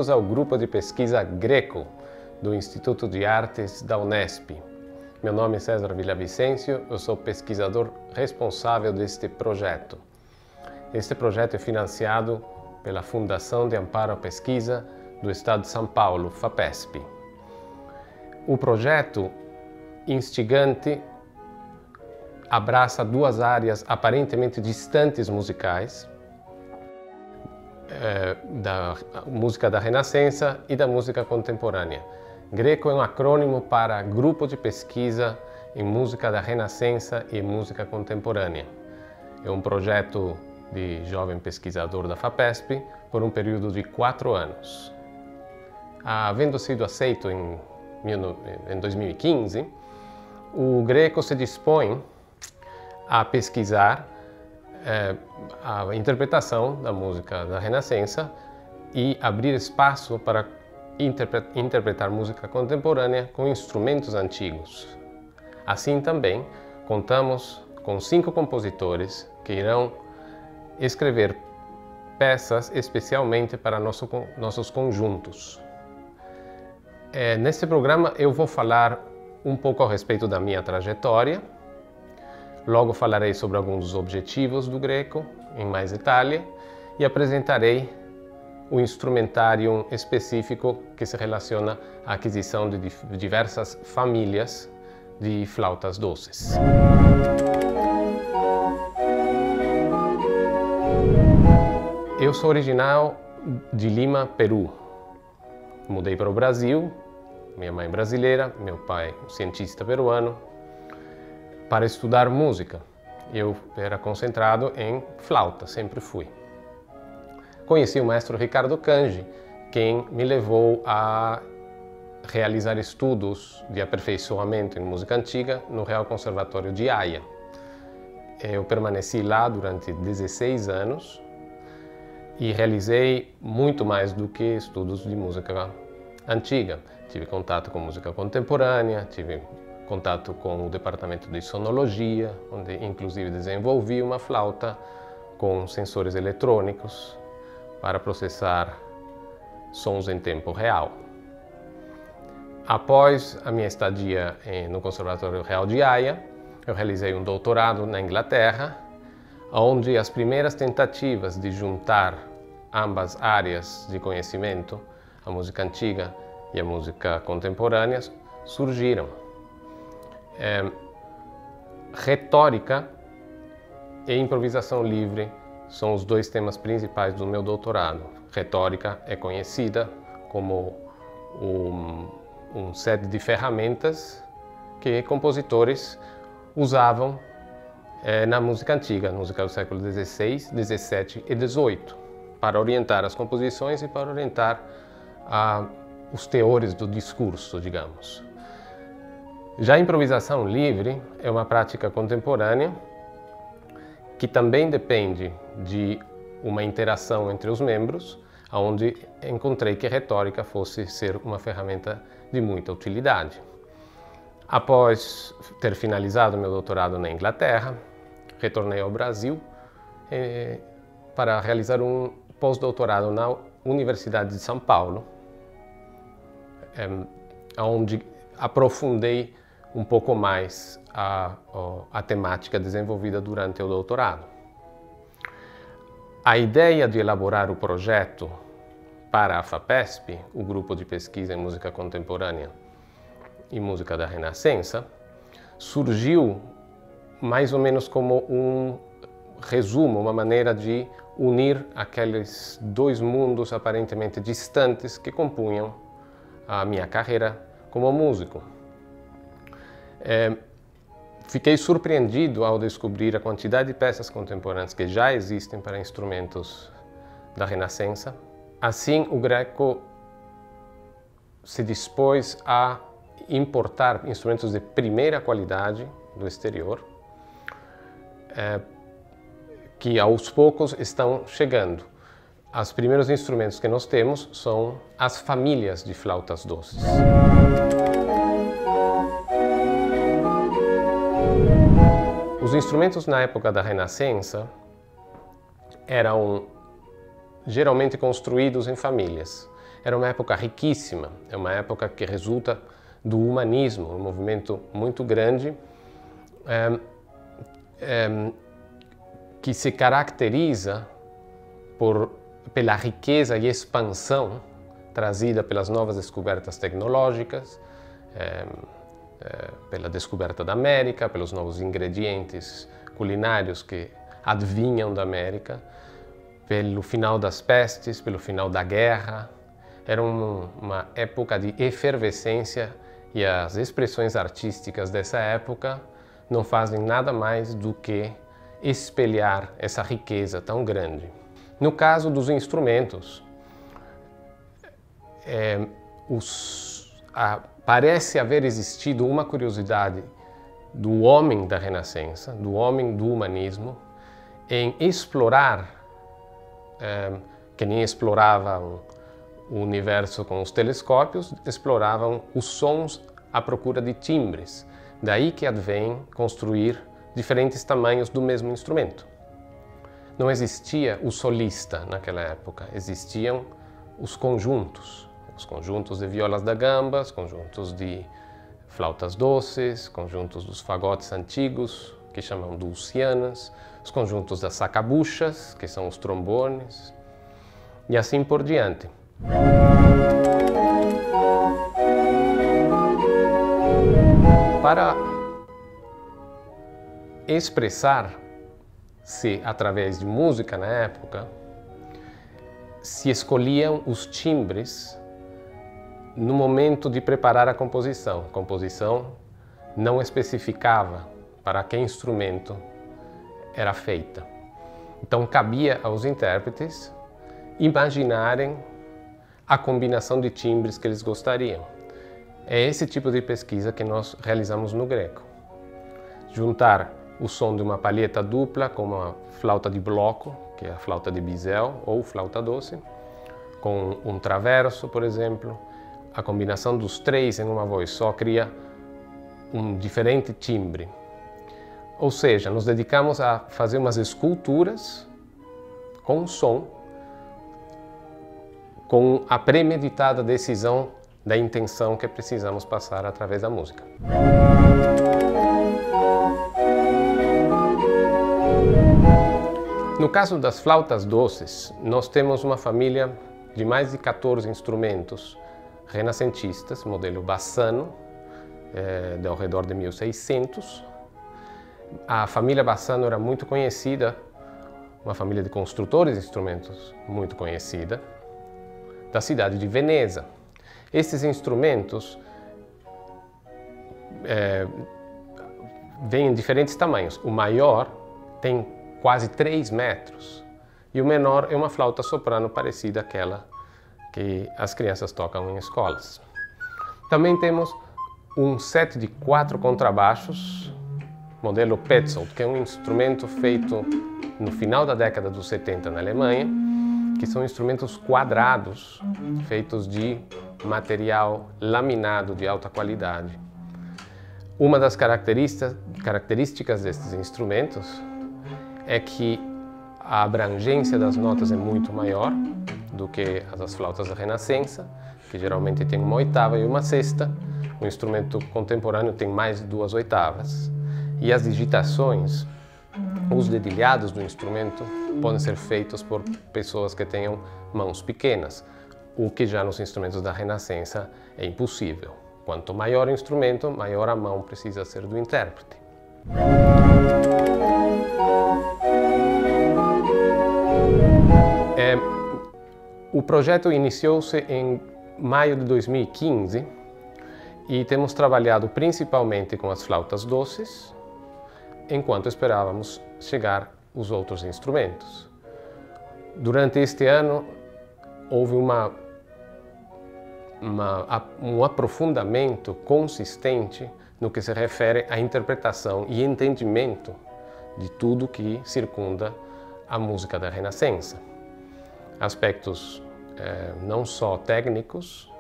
Bem-vindos ao grupo de pesquisa Greco, do Instituto de Artes da Unesp. Meu nome é César Villavicencio, eu sou pesquisador responsável deste projeto. Este projeto é financiado pela Fundação de Amparo à Pesquisa do Estado de São Paulo, FAPESP. O projeto instigante abraça duas áreas aparentemente distantes musicais, da música da Renascença e da música contemporânea. Greco é um acrônimo para Grupo de Pesquisa em Música da Renascença e Música Contemporânea. É um projeto de jovem pesquisador da FAPESP por um período de 4 anos. Havendo sido aceito em 2015, o Greco se dispõe a pesquisar a interpretação da música da Renascença e abrir espaço para interpretar música contemporânea com instrumentos antigos. Assim também, contamos com 5 compositores que irão escrever peças especialmente para nossos conjuntos. Neste programa eu vou falar um pouco a respeito da minha trajetória. Logo falarei sobre alguns dos objetivos do Greco, em mais detalhe, e apresentarei o instrumentário específico que se relaciona à aquisição de diversas famílias de flautas doces. Eu sou original de Lima, Peru. Mudei para o Brasil, minha mãe brasileira, meu pai cientista peruano, para estudar música. Eu era concentrado em flauta, sempre fui. Conheci o maestro Ricardo Cangi, quem me levou a realizar estudos de aperfeiçoamento em música antiga no Real Conservatório de Haia. Eu permaneci lá durante 16 anos e realizei muito mais do que estudos de música antiga. Tive contato com música contemporânea, tive contato com o departamento de sonologia, onde inclusive desenvolvi uma flauta com sensores eletrônicos para processar sons em tempo real. Após a minha estadia no Conservatório Real de Haia, eu realizei um doutorado na Inglaterra, onde as primeiras tentativas de juntar ambas áreas de conhecimento, a música antiga e a música contemporânea, surgiram. Retórica e improvisação livre são os 2 temas principais do meu doutorado. Retórica é conhecida como um set de ferramentas que compositores usavam na música antiga, música do século XVI, XVII e XVIII, para orientar as composições e para orientar os teores do discurso, digamos. Já a improvisação livre é uma prática contemporânea que também depende de uma interação entre os membros, onde encontrei que a retórica fosse ser uma ferramenta de muita utilidade. Após ter finalizado meu doutorado na Inglaterra, retornei ao Brasil para realizar um pós-doutorado na Universidade de São Paulo, onde aprofundei um pouco mais a temática desenvolvida durante o doutorado. A ideia de elaborar o projeto para a FAPESP, o Grupo de Pesquisa em Música Contemporânea e Música da Renascença, surgiu mais ou menos como um resumo, uma maneira de unir aqueles 2 mundos aparentemente distantes que compunham a minha carreira como músico. Fiquei surpreendido ao descobrir a quantidade de peças contemporâneas que já existem para instrumentos da Renascença. Assim, o Greco se dispôs a importar instrumentos de primeira qualidade do exterior, que aos poucos estão chegando. Os primeiros instrumentos que nós temos são as famílias de flautas doces. Os instrumentos na época da Renascença eram geralmente construídos em famílias. era uma época riquíssima, é uma época que resulta do humanismo, um movimento muito grande que se caracteriza pela riqueza e expansão trazida pelas novas descobertas tecnológicas, pela descoberta da América, pelos novos ingredientes culinários que advinham da América, pelo final das pestes, pelo final da guerra. Era uma época de efervescência e as expressões artísticas dessa época não fazem nada mais do que espelhar essa riqueza tão grande. No caso dos instrumentos, parece haver existido uma curiosidade do homem da Renascença, do homem do humanismo, em explorar, que nem exploravam o universo com os telescópios, exploravam os sons à procura de timbres. Daí que advém construir diferentes tamanhos do mesmo instrumento. Não existia o solista naquela época, existiam os conjuntos de violas da gamba, os conjuntos de flautas doces, conjuntos dos fagotes antigos, que chamam dulcianas, os conjuntos das sacabuchas, que são os trombones, e assim por diante. Para expressar-se através de música na época, se escolhiam os timbres no momento de preparar a composição. A composição não especificava para que instrumento era feita. Então cabia aos intérpretes imaginarem a combinação de timbres que eles gostariam. É esse tipo de pesquisa que nós realizamos no Greco. Juntar o som de uma palheta dupla com uma flauta de bloco, que é a flauta de bisel ou flauta doce, com um traverso, por exemplo. A combinação dos três em uma voz só cria um diferente timbre. Ou seja, nos dedicamos a fazer umas esculturas com som, com a premeditada decisão da intenção que precisamos passar através da música. No caso das flautas doces, nós temos uma família de mais de 14 instrumentos renascentistas, modelo Bassano, de ao redor de 1600. A família Bassano era muito conhecida, uma família de construtores de instrumentos muito conhecida, da cidade de Veneza. Esses instrumentos vêm em diferentes tamanhos. O maior tem quase 3 metros e o menor é uma flauta soprano parecida àquela que as crianças tocam em escolas. Também temos um set de 4 contrabaixos, modelo Petzold, que é um instrumento feito no final da década dos 70 na Alemanha, que são instrumentos quadrados, feitos de material laminado de alta qualidade. Uma das características destes instrumentos é que a abrangência das notas é muito maior do que as das flautas da Renascença, que geralmente tem uma oitava e uma sexta. O instrumento contemporâneo tem mais de 2 oitavas. E as digitações, os dedilhados do instrumento, podem ser feitos por pessoas que tenham mãos pequenas, o que já nos instrumentos da Renascença é impossível. Quanto maior o instrumento, maior a mão precisa ser do intérprete. O projeto iniciou-se em maio de 2015 e temos trabalhado principalmente com as flautas doces, enquanto esperávamos chegar os outros instrumentos. Durante este ano, houve um aprofundamento consistente no que se refere à interpretação e entendimento de tudo que circunda a música da Renascença. Aspectos não só técnicos,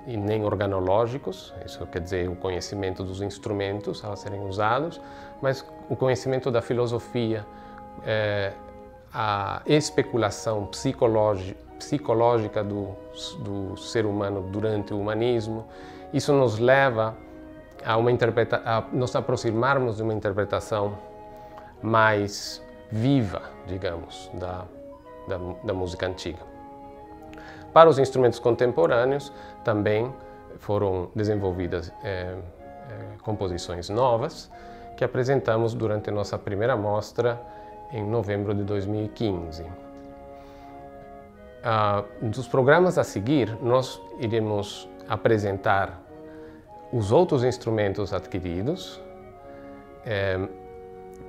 e nem organológicos, isso quer dizer o conhecimento dos instrumentos a serem usados, mas o conhecimento da filosofia, a especulação psicológica do ser humano durante o humanismo. Isso nos leva a nos aproximarmos de uma interpretação mais viva, digamos, da música antiga. Para os instrumentos contemporâneos, também foram desenvolvidas composições novas que apresentamos durante a nossa primeira mostra em novembro de 2015. Dos programas a seguir, nós iremos apresentar os outros instrumentos adquiridos,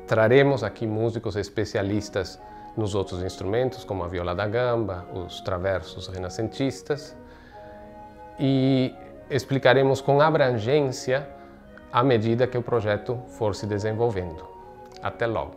traremos aqui músicos especialistas nos outros instrumentos, como a viola da gamba, os traversos renascentistas, e explicaremos com abrangência à medida que o projeto for se desenvolvendo. Até logo!